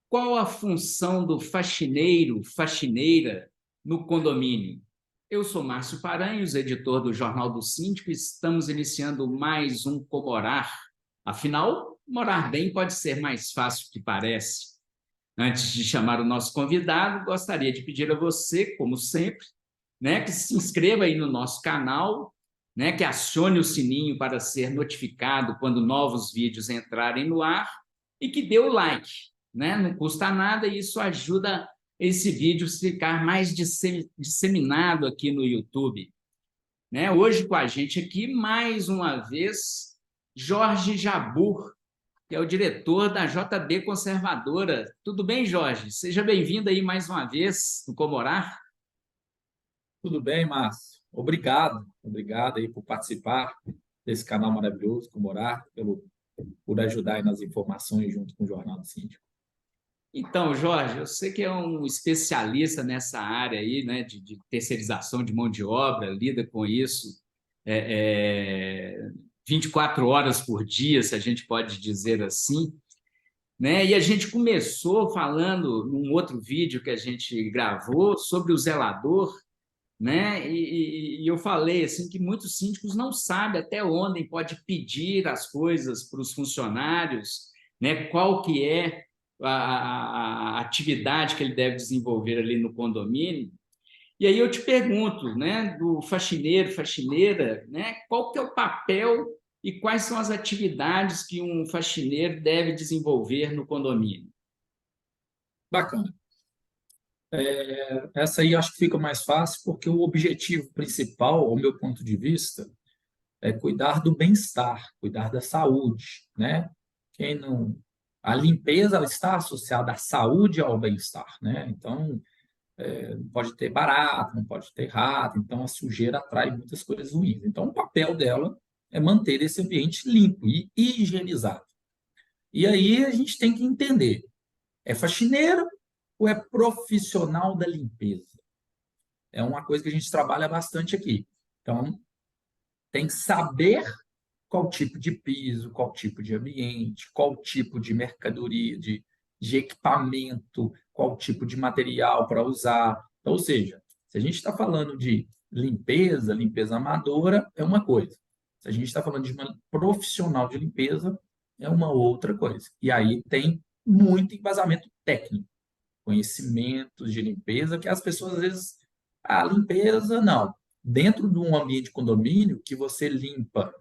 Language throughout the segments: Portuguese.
Qual a função do faxineiro, faxineira no condomínio? Eu sou Márcio Paranhos, editor do Jornal do Síndico, e estamos iniciando mais um Comorar. Afinal, morar bem pode ser mais fácil do que parece. Antes de chamar o nosso convidado, gostaria de pedir a você, como sempre, que se inscreva aí no nosso canal, que acione o sininho para ser notificado quando novos vídeos entrarem no ar e que dê o like. Não custa nada e isso ajuda esse vídeo a ficar mais disseminado aqui no YouTube. Hoje com a gente aqui, mais uma vez, Jorge Jabbour, que é o diretor da JB Conservadora. Tudo bem, Jorge? Seja bem-vindo aí mais uma vez no Comorar. Tudo bem, Márcio? Obrigado. Obrigado aí por participar desse canal maravilhoso, Comorar, por ajudar aí nas informações junto com o Jornal do Síndico. Então, Jorge, eu sei que é um especialista nessa área aí, de terceirização de mão de obra, lida com isso 24 horas por dia, se a gente pode dizer assim. E a gente começou falando num outro vídeo que a gente gravou sobre o zelador, e eu falei assim que muitos síndicos não sabem até onde pode pedir as coisas para os funcionários, qual que é a atividade que ele deve desenvolver ali no condomínio. E aí eu te pergunto, do faxineiro, faxineira, qual que é o papel e quais são as atividades que um faxineiro deve desenvolver no condomínio? Bacana. Essa aí acho que fica mais fácil porque o objetivo principal, ao meu ponto de vista, é cuidar do bem-estar, cuidar da saúde, né? Quem não... A limpeza ela está associada à saúde e ao bem-estar, né? Então, não pode ter barato, não pode ter rato, então a sujeira atrai muitas coisas ruins. Então, o papel dela é manter esse ambiente limpo e higienizado. E aí a gente tem que entender, é faxineiro ou é profissional da limpeza? É uma coisa que a gente trabalha bastante aqui. Então, tem que saber qual tipo de piso, qual tipo de ambiente, qual tipo de mercadoria, de equipamento, qual tipo de material para usar. Então, ou seja, se a gente está falando de limpeza, limpeza amadora, é uma coisa. Se a gente está falando de uma profissional de limpeza, é uma outra coisa. E aí tem muito embasamento técnico, conhecimentos de limpeza, que as pessoas às vezes, limpeza, não. Dentro de um ambiente de condomínio que você limpa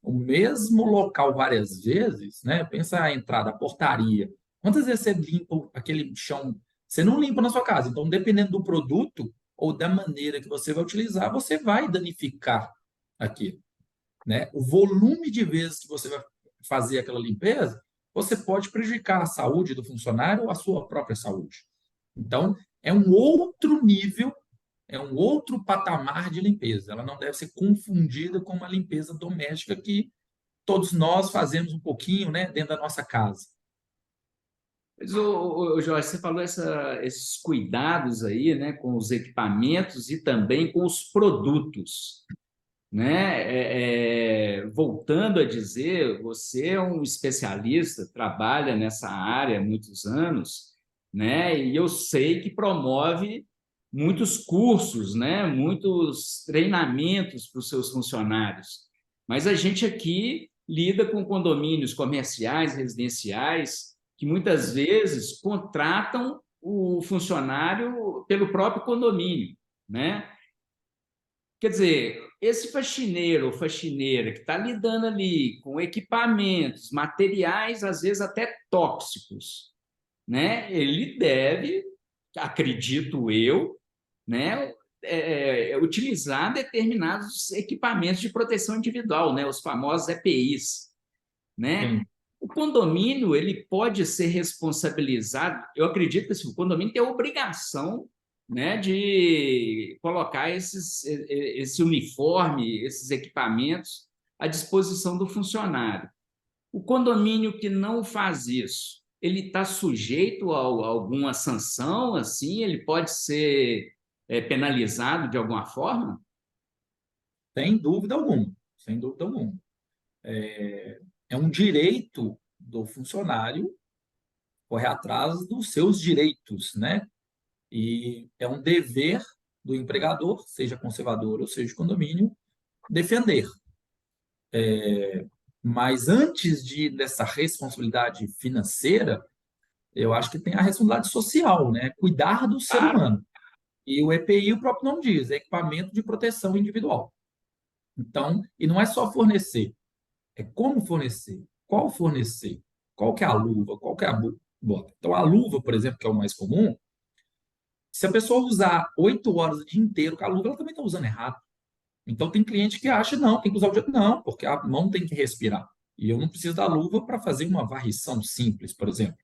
o mesmo local várias vezes, né? Pensa a entrada, a portaria. Quantas vezes você limpa aquele chão? Você não limpa na sua casa. Então, dependendo do produto ou da maneira que você vai utilizar, você vai danificar aquilo, né? O volume de vezes que você vai fazer aquela limpeza, você pode prejudicar a saúde do funcionário ou a sua própria saúde. Então, é um outro nível, é um outro patamar de limpeza. Ela não deve ser confundida com uma limpeza doméstica que todos nós fazemos um pouquinho, né, dentro da nossa casa. Mas, Jorge, você falou esses cuidados aí, com os equipamentos e também com os produtos, voltando a dizer, você é um especialista, trabalha nessa área há muitos anos, e eu sei que promove muitos cursos, muitos treinamentos para os seus funcionários. Mas a gente aqui lida com condomínios comerciais, residenciais, que muitas vezes contratam o funcionário pelo próprio condomínio, Quer dizer, esse faxineiro ou faxineira que está lidando ali com equipamentos, materiais, às vezes até tóxicos, ele deve, acredito eu, utilizar determinados equipamentos de proteção individual, os famosos EPIs, Sim, O condomínio ele pode ser responsabilizado. Eu acredito que assim, o condomínio tem a obrigação, de colocar esse uniforme, esses equipamentos à disposição do funcionário. O condomínio que não faz isso, ele está sujeito a alguma sanção, assim, ele pode ser penalizado de alguma forma? sem dúvida alguma, sem dúvida alguma. É um direito do funcionário correr atrás dos seus direitos, né? E é um dever do empregador, seja conservador ou seja condomínio, defender. Mas antes dessa responsabilidade financeira, eu acho que tem a responsabilidade social, né? Cuidar do ser Claro. humano. E o EPI, o próprio nome diz, é equipamento de proteção individual. Então, e não é só fornecer, é como fornecer, qual que é a luva, qual que é a bota. Então, a luva, por exemplo, que é o mais comum, se a pessoa usar 8 horas o dia inteiro com a luva, ela também está usando errado. Então, tem cliente que acha, não, tem que usar o dia. Não, porque a mão tem que respirar. E eu não preciso da luva para fazer uma varrição simples, por exemplo.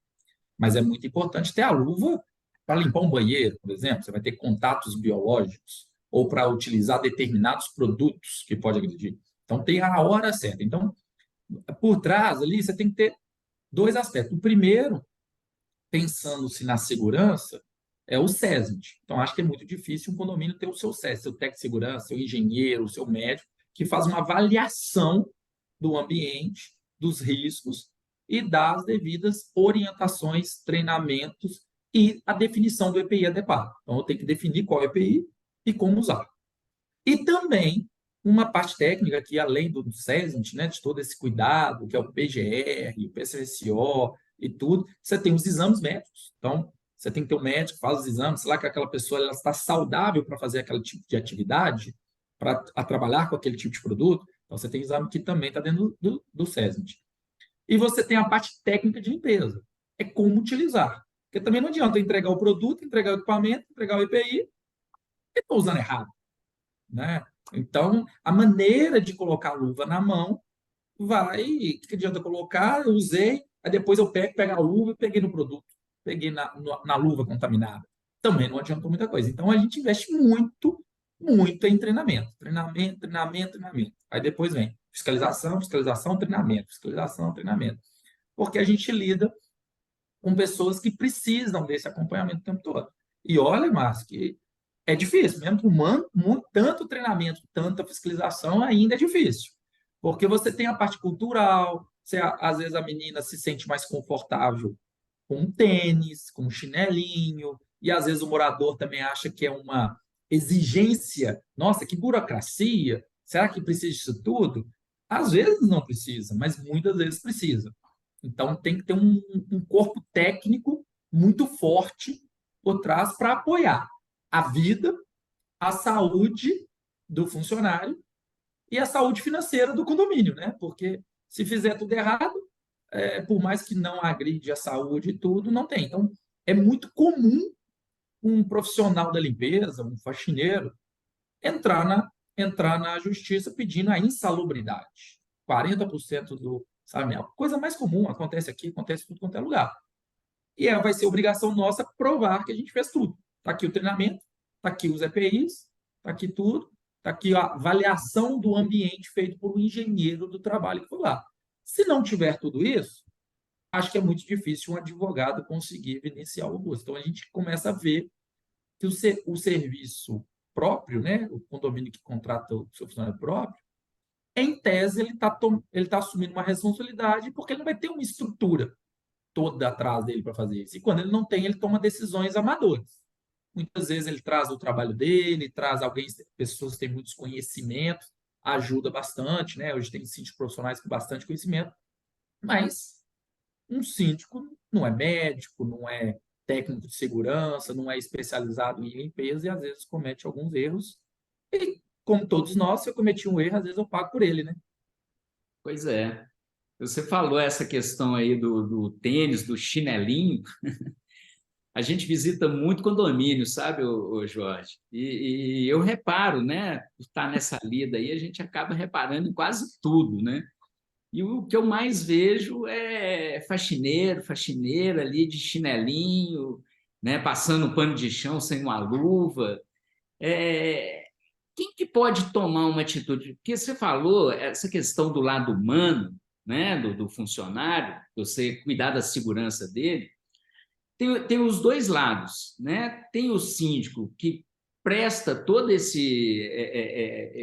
Mas é muito importante ter a luva para limpar um banheiro, por exemplo. Você vai ter contatos biológicos ou para utilizar determinados produtos que pode agredir. Então, tem a hora certa. Então, por trás ali, você tem que ter dois aspectos. O primeiro, pensando-se na segurança, é o SESMIT. Então, acho que é muito difícil um condomínio ter o seu SESMIT, seu técnico de segurança, seu engenheiro, seu médico, que faz uma avaliação do ambiente, dos riscos e das devidas orientações, treinamentos e a definição do EPI adequado. Então, eu tenho que definir qual é o EPI e como usar. E também uma parte técnica que, além do SESMIT, né, de todo esse cuidado, que é o PGR, o PCSO e tudo, você tem os exames médicos. Então, você tem que ter um médico que faz os exames, sei lá que aquela pessoa ela está saudável para fazer aquele tipo de atividade, para trabalhar com aquele tipo de produto. Então, você tem exame que também está dentro do SESMIT. E você tem a parte técnica de limpeza. É como utilizar. Porque também não adianta eu entregar o produto, entregar o equipamento, entregar o EPI e estou usando errado, né? Então, a maneira de colocar a luva na mão vai. O que adianta colocar? Eu usei, aí depois eu pego a luva e peguei no produto, peguei na luva contaminada. Também não adiantou muita coisa. Então, a gente investe muito, muito em treinamento. Treinamento, treinamento, treinamento. Aí depois vem fiscalização, fiscalização, treinamento, fiscalização, treinamento. Porque a gente lida com pessoas que precisam desse acompanhamento o tempo todo. E olha, Márcio, que é difícil, mesmo com tanto treinamento, tanta fiscalização, ainda é difícil. Porque você tem a parte cultural, às vezes a menina se sente mais confortável com um tênis, com um chinelinho, e às vezes o morador também acha que é uma exigência. Nossa, que burocracia! Será que precisa disso tudo? Às vezes não precisa, mas muitas vezes precisa. Então tem que ter um corpo técnico muito forte por trás para apoiar a vida, a saúde do funcionário e a saúde financeira do condomínio, né? Porque se fizer tudo errado, por mais que não agride a saúde e tudo, não tem. Então, é muito comum um profissional da limpeza, um faxineiro, entrar na justiça pedindo a insalubridade. 40% do, sabe, a coisa mais comum, acontece aqui, acontece em tudo quanto é lugar. E vai ser obrigação nossa provar que a gente fez tudo. Está aqui o treinamento, está aqui os EPIs, está aqui tudo, está aqui a avaliação do ambiente feito por um engenheiro do trabalho que foi lá. Se não tiver tudo isso, acho que é muito difícil um advogado conseguir evidenciar o gosto. Então, a gente começa a ver que o serviço próprio, né, o condomínio que contrata o seu funcionário próprio, em tese, ele tá assumindo uma responsabilidade porque ele não vai ter uma estrutura toda atrás dele para fazer isso. E quando ele não tem, ele toma decisões amadoras. Muitas vezes ele traz o trabalho dele, traz alguém, pessoas que têm muitos conhecimentos, ajuda bastante, né? Hoje tem síndicos profissionais com bastante conhecimento, mas um síndico não é médico, não é técnico de segurança, não é especializado em limpeza e às vezes comete alguns erros. E, como todos nós, se eu cometi um erro, às vezes eu pago por ele, né? Pois é. Você falou essa questão aí do tênis, do chinelinho. A gente visita muito condomínio, sabe, o Jorge? E eu reparo, né? Por estar nessa lida aí, a gente acaba reparando em quase tudo, né? E o que eu mais vejo é faxineiro, faxineira ali de chinelinho, né? Passando pano de chão sem uma luva. É, quem que pode tomar uma atitude? Porque você falou essa questão do lado humano, né? Do funcionário, você cuidar da segurança dele. Tem os dois lados, né? Tem o síndico que presta todo esse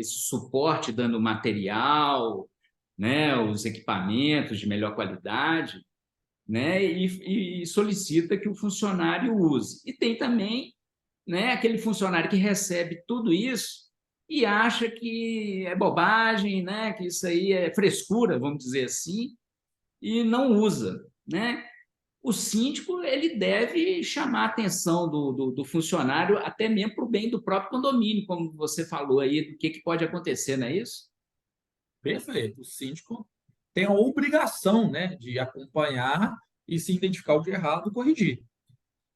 suporte, dando material, né? Os equipamentos de melhor qualidade, né, e solicita que o funcionário use. E tem também, né, aquele funcionário que recebe tudo isso e acha que é bobagem, né, que isso aí é frescura, vamos dizer assim, e não usa, né? O síndico ele deve chamar a atenção do funcionário até mesmo para o bem do próprio condomínio, como você falou aí, do que pode acontecer, não é isso? Perfeito. O síndico tem a obrigação, né, de acompanhar e se identificar o que é errado e corrigir.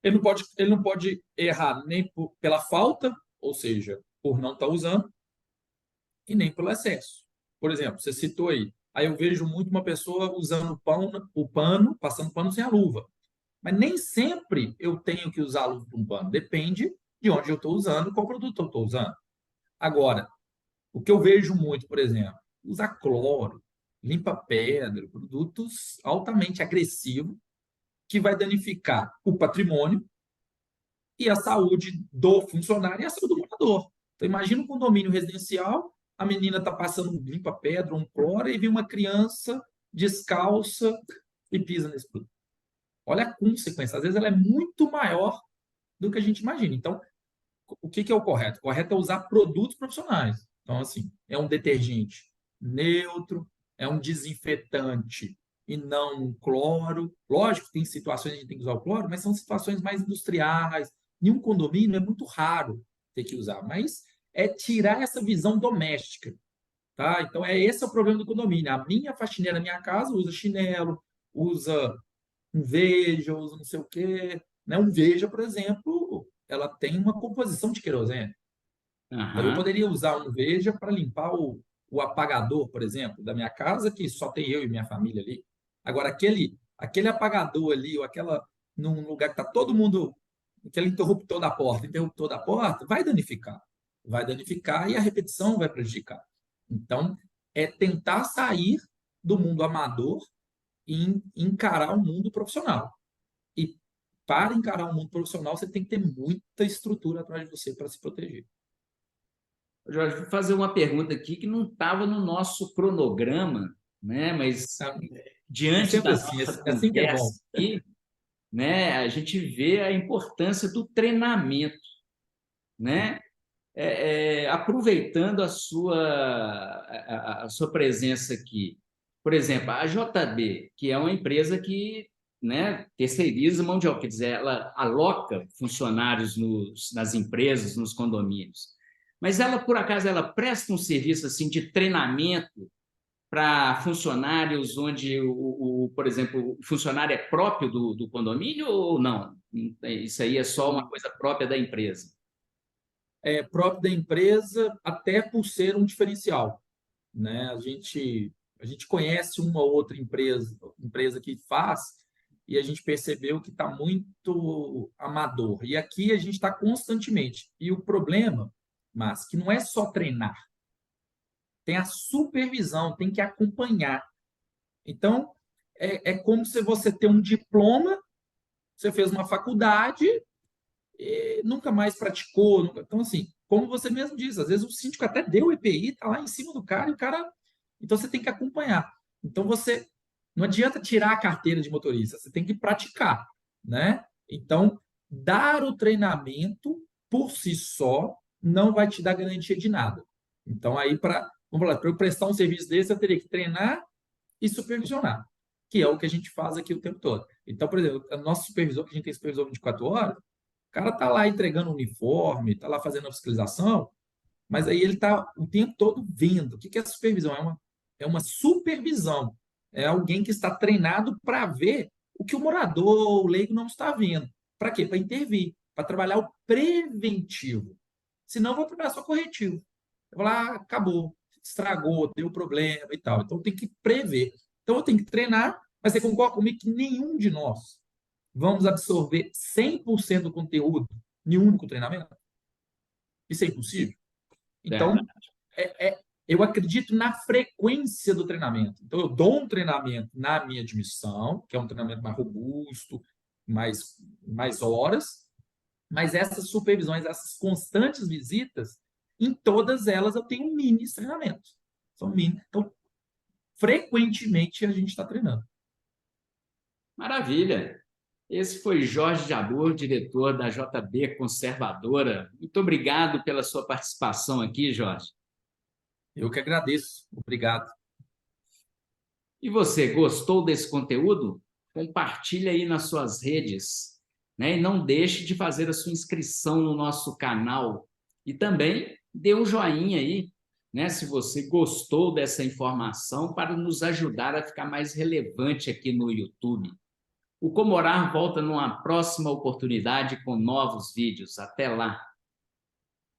Ele não pode errar nem pela falta, ou seja, por não estar usando, e nem pelo excesso. Por exemplo, você citou aí eu vejo muito uma pessoa usando o pano, passando pano sem a luva. Mas nem sempre eu tenho que usar a luva para um pano. Depende de onde eu estou usando, qual produto eu estou usando. Agora, o que eu vejo muito, por exemplo, usar cloro, limpa-pedra, produtos altamente agressivos que vai danificar o patrimônio e a saúde do funcionário e a saúde do morador. Então, imagina um condomínio residencial, a menina está passando um limpa-pedra, um cloro, e vem uma criança descalça e pisa nesse produto. Olha a consequência. Às vezes ela é muito maior do que a gente imagina. Então, o que é o correto? O correto é usar produtos profissionais. Então, assim, é um detergente neutro, é um desinfetante e não um cloro. Lógico que tem situações que a gente tem que usar o cloro, mas são situações mais industriais. Em um condomínio é muito raro ter que usar, mas é tirar essa visão doméstica, tá? Então, esse é o problema do condomínio. A minha faxineira na minha casa usa chinelo, usa um Veja, usa não sei o quê. Né? Um Veja, por exemplo, ela tem uma composição de querosene. Então, eu Aham. poderia usar um Veja para limpar o apagador, por exemplo, da minha casa, que só tem eu e minha família ali. Agora, aquele apagador ali, ou aquela, num lugar que está todo mundo, aquele interruptor da porta, vai danificar. Vai danificar e a repetição vai prejudicar. Então, é tentar sair do mundo amador e encarar o mundo profissional. E para encarar o mundo profissional, você tem que ter muita estrutura atrás de você para se proteger. Jorge, vou fazer uma pergunta aqui que não estava no nosso cronograma, né? Mas Tá? É diante sempre da assim, nossa é assim que é bom. conversa aqui, né, a gente vê a importância do treinamento, né? Aproveitando a sua presença aqui, por exemplo, a JB, que é uma empresa que, né, terceiriza mão de obra, quer dizer, ela aloca funcionários nas empresas, nos condomínios. Mas ela, por acaso, ela presta um serviço assim de treinamento para funcionários onde, por exemplo, o funcionário é próprio do condomínio ou não? Isso aí é só uma coisa própria da empresa. É próprio da empresa, até por ser um diferencial. Né? A gente conhece uma ou outra empresa que faz, e a gente percebeu que está muito amador. E aqui a gente está constantemente. E o problema, mas que não é só treinar, tem a supervisão, tem que acompanhar. Então, é como se você ter um diploma, você fez uma faculdade e nunca mais praticou. Então, assim, como você mesmo diz, às vezes o síndico até deu o EPI, está lá em cima do cara, e o cara. Então, você tem que acompanhar. Então, você. Não adianta tirar a carteira de motorista, você tem que praticar, né? Então, dar o treinamento por si só não vai te dar garantia de nada. Então, aí, vamos lá, para eu prestar um serviço desse, eu teria que treinar e supervisionar, que é o que a gente faz aqui o tempo todo. Então, por exemplo, o nosso supervisor, que a gente tem supervisor 24 horas, o cara está lá entregando o uniforme, está lá fazendo a fiscalização, mas aí ele está o tempo todo vendo. O que é supervisão? É uma supervisão. É alguém que está treinado para ver o que o morador, o leigo, não está vendo. Para quê? Para intervir, para trabalhar o preventivo. Senão, eu vou trabalhar só corretivo. Eu vou lá, acabou, estragou, deu problema e tal. Então, tem que prever. Então, eu tenho que treinar, mas você concorda comigo que nenhum de nós vamos absorver 100% do conteúdo em um único treinamento? Isso é impossível. Então, Verdade. eu acredito na frequência do treinamento. Então, eu dou um treinamento na minha admissão, que é um treinamento mais robusto, mais horas, mas essas supervisões, essas constantes visitas, em todas elas eu tenho mini treinamentos. São mini. Então, frequentemente a gente está treinando. Maravilha! Esse foi Jorge Jabbour, diretor da JB Conservadora. Muito obrigado pela sua participação aqui, Jorge. Eu que agradeço. Obrigado. E você, gostou desse conteúdo? Compartilhe aí nas suas redes, né? E não deixe de fazer a sua inscrição no nosso canal. E também dê um joinha aí, né? Se você gostou dessa informação, para nos ajudar a ficar mais relevante aqui no YouTube. O Comorar volta numa próxima oportunidade com novos vídeos. Até lá!